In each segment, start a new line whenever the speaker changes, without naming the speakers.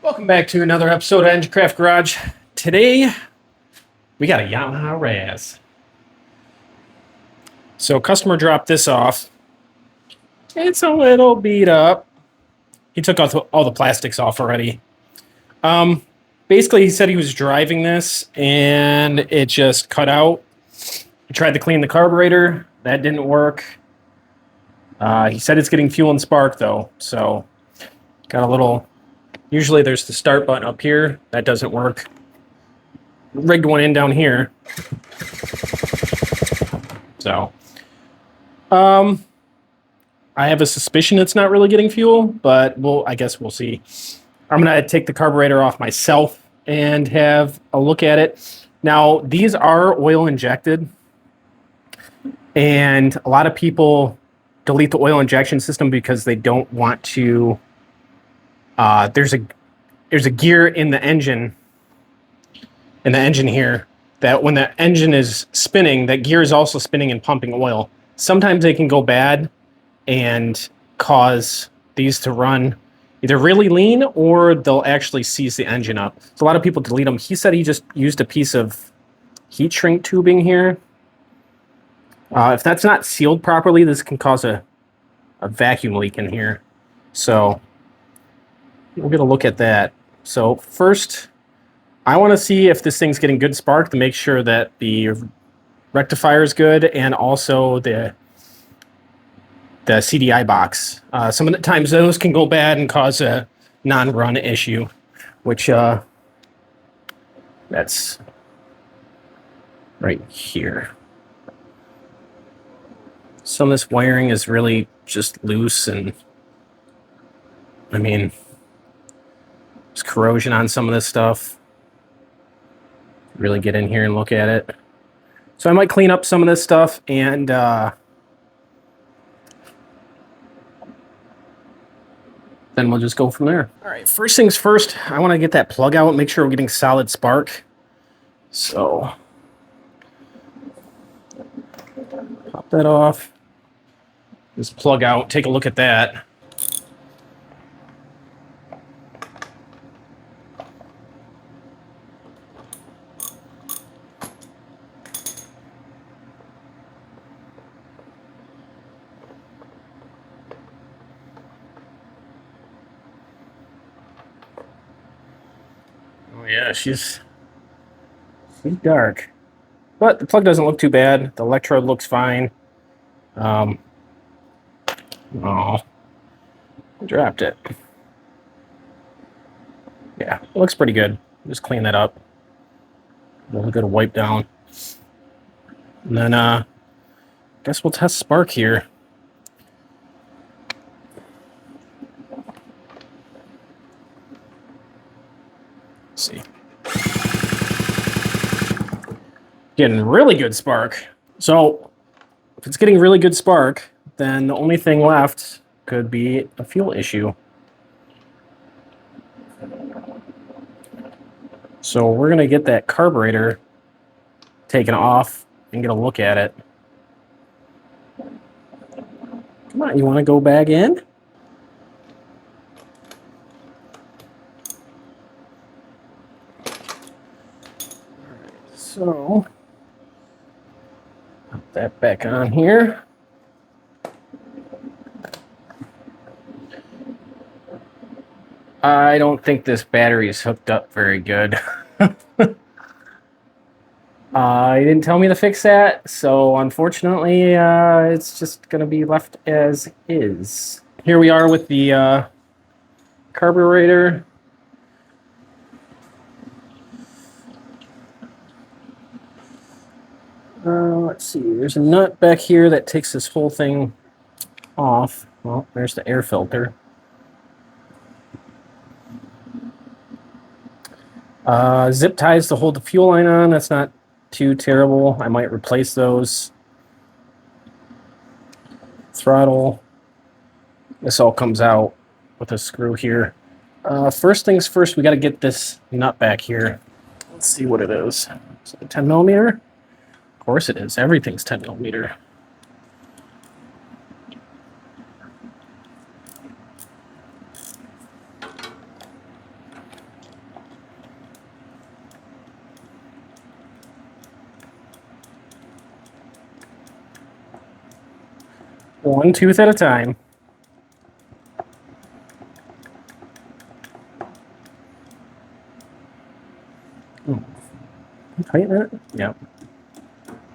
Welcome back to another episode of Engine Craft Garage. Today, we got a Yamaha Razz. So, customer dropped this off. It's a little beat up. He took all the plastics off already. Basically, he said he was driving this and it just cut out. He tried to clean the carburetor. That didn't work. He said it's getting fuel and spark though. So, got a little... Usually there's the start button up here. That doesn't work. Rigged one in down here. So, I have a suspicion it's not really getting fuel, but I guess we'll see. I'm going to take the carburetor off myself and have a look at it. Now, these are oil injected, and a lot of people delete the oil injection system because they don't want to... there's a gear in the engine here that when the engine is spinning, that gear is also spinning and pumping oil. Sometimes they can go bad and cause these to run either really lean or they'll actually seize the engine up. So a lot of people delete them. He said he just used a piece of heat shrink tubing here. If that's not sealed properly, this can cause a vacuum leak in here. So we'll get a look at that. So first, I want to see if this thing's getting good spark to make sure that the rectifier is good and also the CDI box. Some of the times those can go bad and cause a non-run issue, which that's right here. Some of this wiring is really just loose, and I mean, there's corrosion on some of this stuff. Really get in here and look at it. So I might clean up some of this stuff and then we'll just go from there. All right, first things first, I want to get that plug out and make sure we're getting solid spark. So pop that off. Just plug out, take a look at that. Oh yeah, she's dark. But the plug doesn't look too bad. The electrode looks fine. Oh, dropped it. Yeah, it looks pretty good. Just clean that up. A little bit of wipe down. And then I guess we'll test spark here. Let's see. Getting really good spark. So if it's getting really good spark, then the only thing left could be a fuel issue. So we're going to get that carburetor taken off and get a look at it. Come on, you want to go back in? So, put that back on here. I don't think this battery is hooked up very good. He didn't tell me to fix that, so unfortunately, it's just going to be left as is. Here we are with the carburetor. Let's see, there's a nut back here that takes this whole thing off. Well, there's the air filter. Zip ties to hold the fuel line on. That's not too terrible. I might replace those. Throttle. This all comes out with a screw here. First things first, we got to get this nut back here. Let's see what it is. Is it a 10 millimeter? Of course it is. Everything's 10 millimeter. One tooth at a time. Tighten it? Yep.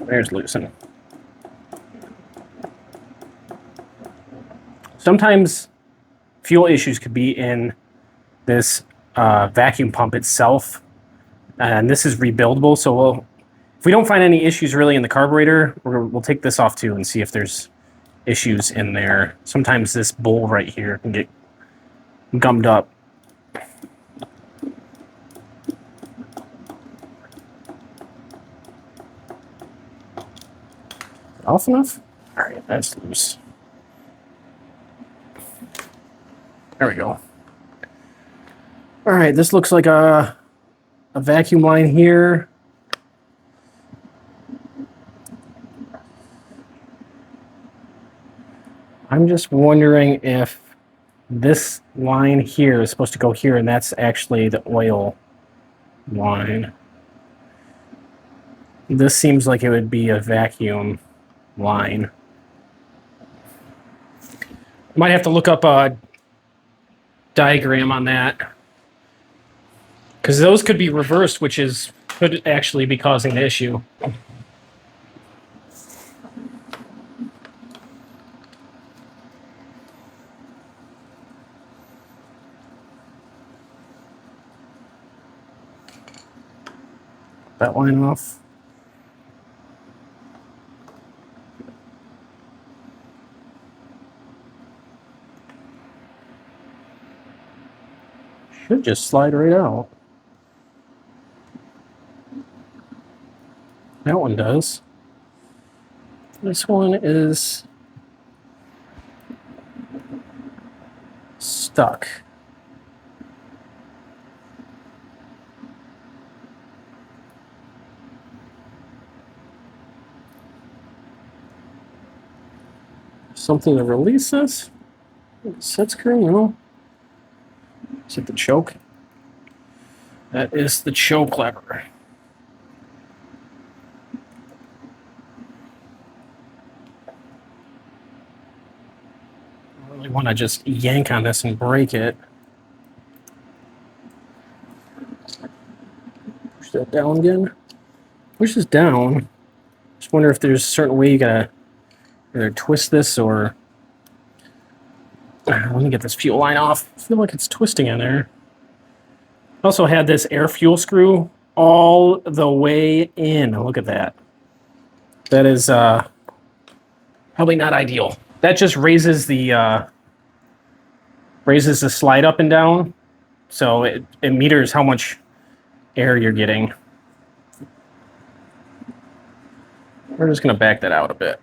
There's loosen. Sometimes fuel issues could be in this vacuum pump itself, and this is rebuildable. So if we don't find any issues really in the carburetor, we'll take this off too and see if there's issues in there. Sometimes this bowl right here can get gummed up. Off enough? All right, that's loose. There we go. All right, this looks like a vacuum line here. I'm just wondering if this line here is supposed to go here, and that's actually the oil line. This seems like it would be a vacuum line. Might have to look up a diagram on that, because those could be reversed, which could actually be causing the issue. That line off. Should just slide right out. That one does. This one is stuck. Something to release this? Set screw, no? Is it the choke? That is the choke lever. I really want to just yank on this and break it. Push that down again. Push this down. Just wonder if there's a certain way you gotta either twist this or... Let me get this fuel line off. I feel like it's twisting in there. Also had this air fuel screw all the way in. Look at that. That is probably not ideal. That just raises the slide up and down, so it meters how much air you're getting. We're just gonna back that out a bit.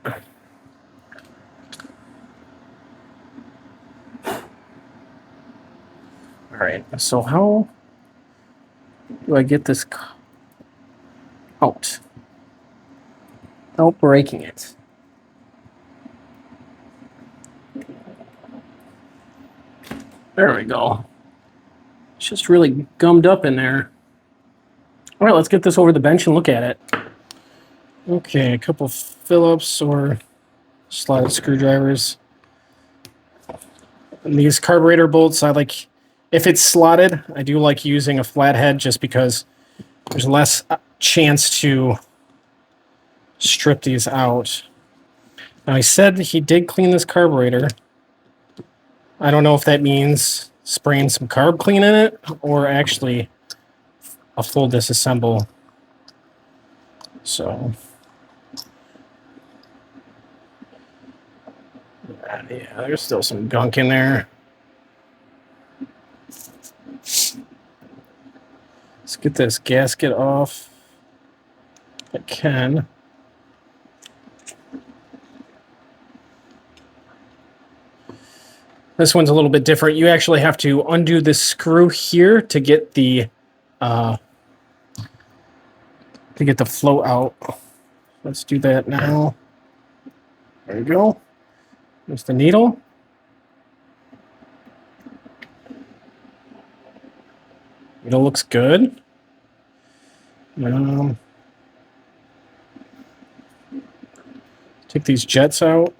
All right, so how do I get this out without breaking it? There we go. It's just really gummed up in there. All right, let's get this over the bench and look at it. Okay, a couple Phillips or slotted screwdrivers. And these carburetor bolts, I like, if it's slotted, I do like using a flathead just because there's less chance to strip these out. Now, he said he did clean this carburetor. I don't know if that means spraying some carb clean in it or actually a full disassemble. So, yeah, there's still some gunk in there. Let's get this gasket off. I can. This one's a little bit different. You actually have to undo this screw here to get the flow out. Let's do that now. There you go. There's the needle. Needle looks good. Take these jets out.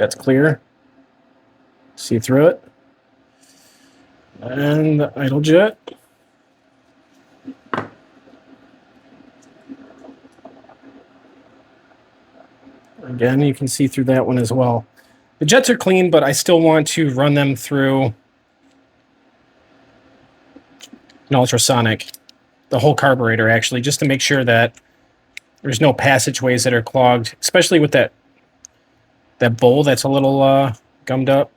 Jet's clear. See through it. And the idle jet. Again, you can see through that one as well. The jets are clean, but I still want to run them through an ultrasonic, the whole carburetor actually, just to make sure that there's no passageways that are clogged, especially with that bowl that's a little gummed up.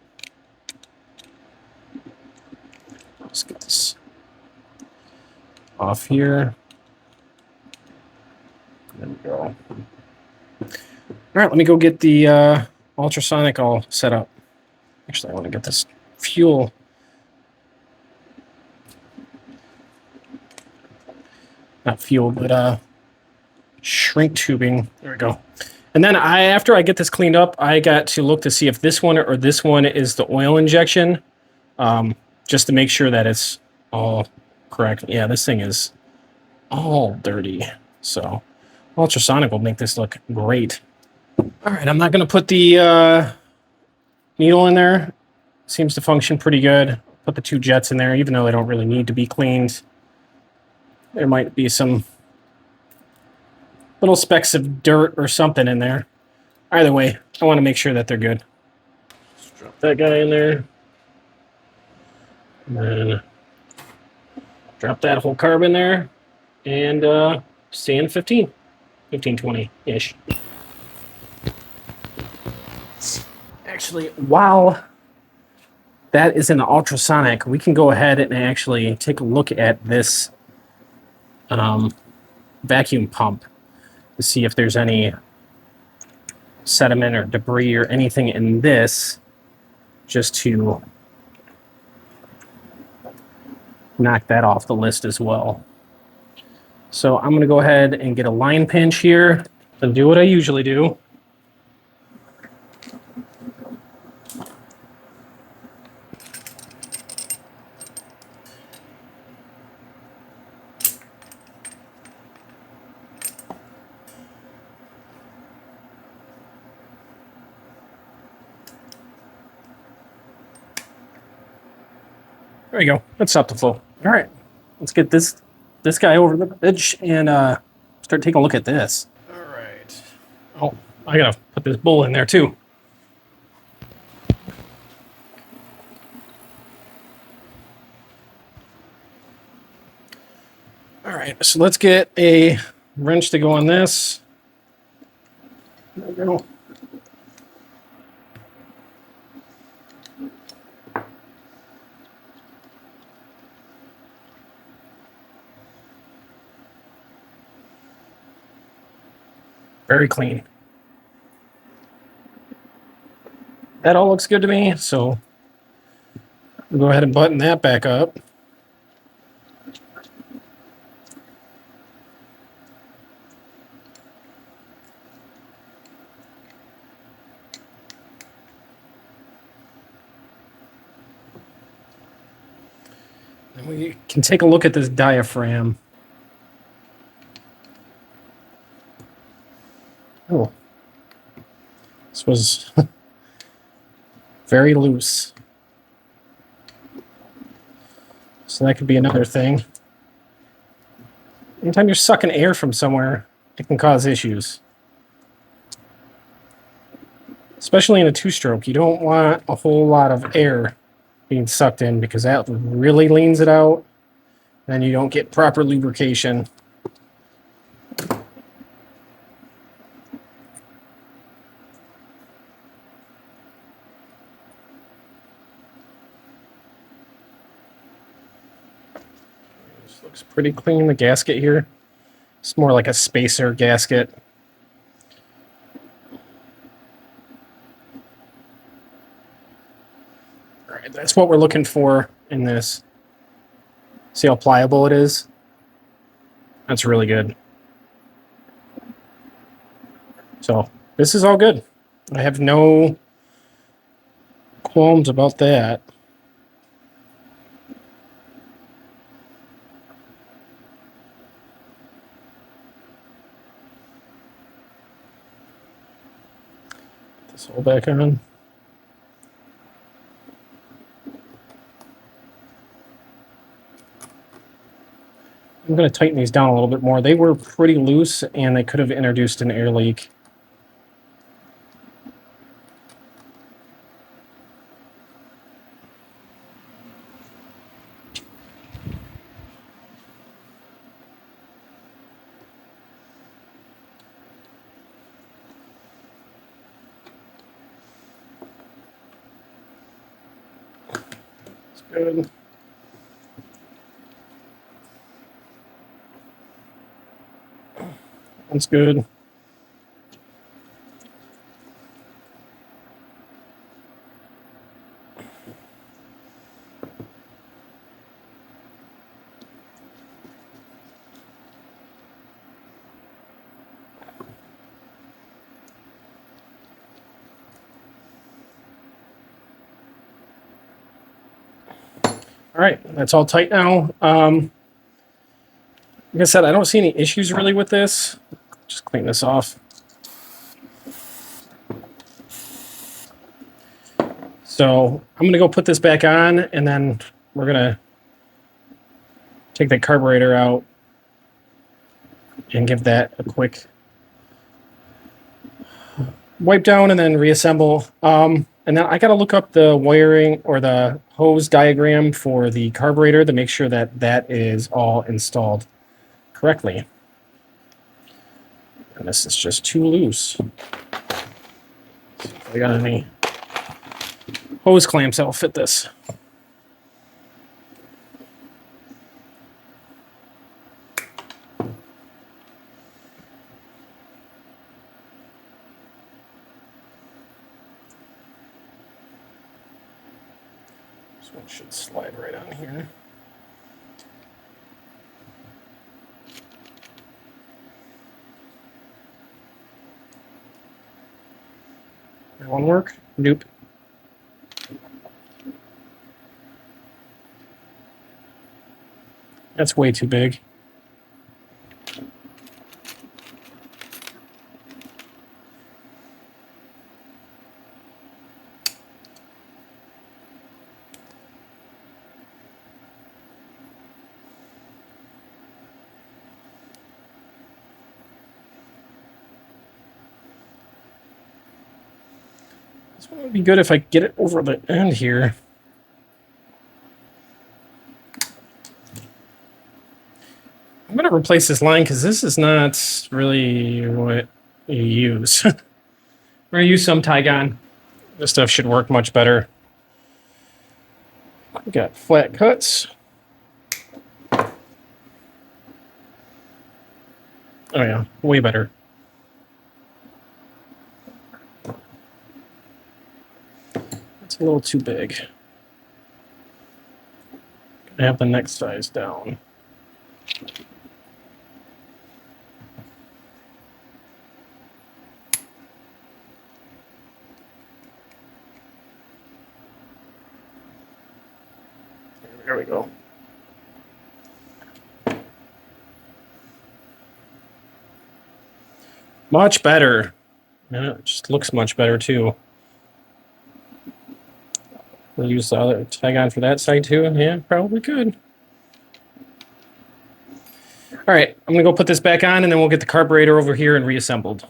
Let's get this off here. There we go. All right, let me go get the ultrasonic all set up. Actually, I want to get this fuel. Not fuel, but shrink tubing. There we go. And then after I get this cleaned up, I got to look to see if this one or this one is the oil injection, just to make sure that it's all correct. Yeah, this thing is all dirty. So ultrasonic will make this look great. All right, I'm not going to put the needle in there. Seems to function pretty good. Put the 2 jets in there, even though they don't really need to be cleaned. There might be some little specks of dirt or something in there. Either way, I want to make sure that they're good. Just drop that guy in there. And then drop that whole carb in there. And stay in 15, 20-ish. Actually, while that is an ultrasonic, we can go ahead and actually take a look at this vacuum pump to see if there's any sediment or debris or anything in this, just to knock that off the list as well. So I'm going to go ahead and get a line pinch here and do what I usually do. There we go. Let's stop the flow. All right, let's get this guy over the edge and start taking a look at this. All right. Oh, I gotta put this bowl in there too. All right, so let's get a wrench to go on this. There we go. Very clean. That all looks good to me, so I'll go ahead and button that back up. And we can take a look at this diaphragm. Oh, this was very loose. So that could be another thing. Anytime you're sucking air from somewhere, it can cause issues. Especially in a 2-stroke, you don't want a whole lot of air being sucked in because that really leans it out and you don't get proper lubrication. Looks pretty clean, the gasket here. It's more like a spacer gasket. All right, that's what we're looking for in this. See how pliable it is? That's really good. So this is all good. I have no qualms about that. This all back on. I'm going to tighten these down a little bit more. They were pretty loose, and they could have introduced an air leak. That's good. That's good. All right, that's all tight now. Like I said, I don't see any issues really with this. Just clean this off. So I'm going to go put this back on, and then we're going to take the carburetor out and give that a quick wipe down and then reassemble. And then I got to look up the wiring or the hose diagram for the carburetor to make sure that that is all installed correctly. And this is just too loose. See if I got any hose clamps that'll fit this. This one should slide right on here. That one work? Nope. That's way too big. This one would be good if I get it over the end here. I'm going to replace this line because this is not really what you use. We're going to use some Tygon. This stuff should work much better. We got flat cuts. Oh yeah, way better. It's a little too big. Gonna have the next size down. There we go. Much better. Yeah, it just looks much better too. We'll use the other Tygon for that side too. Yeah, probably could. All right, I'm gonna go put this back on and then we'll get the carburetor over here and reassembled.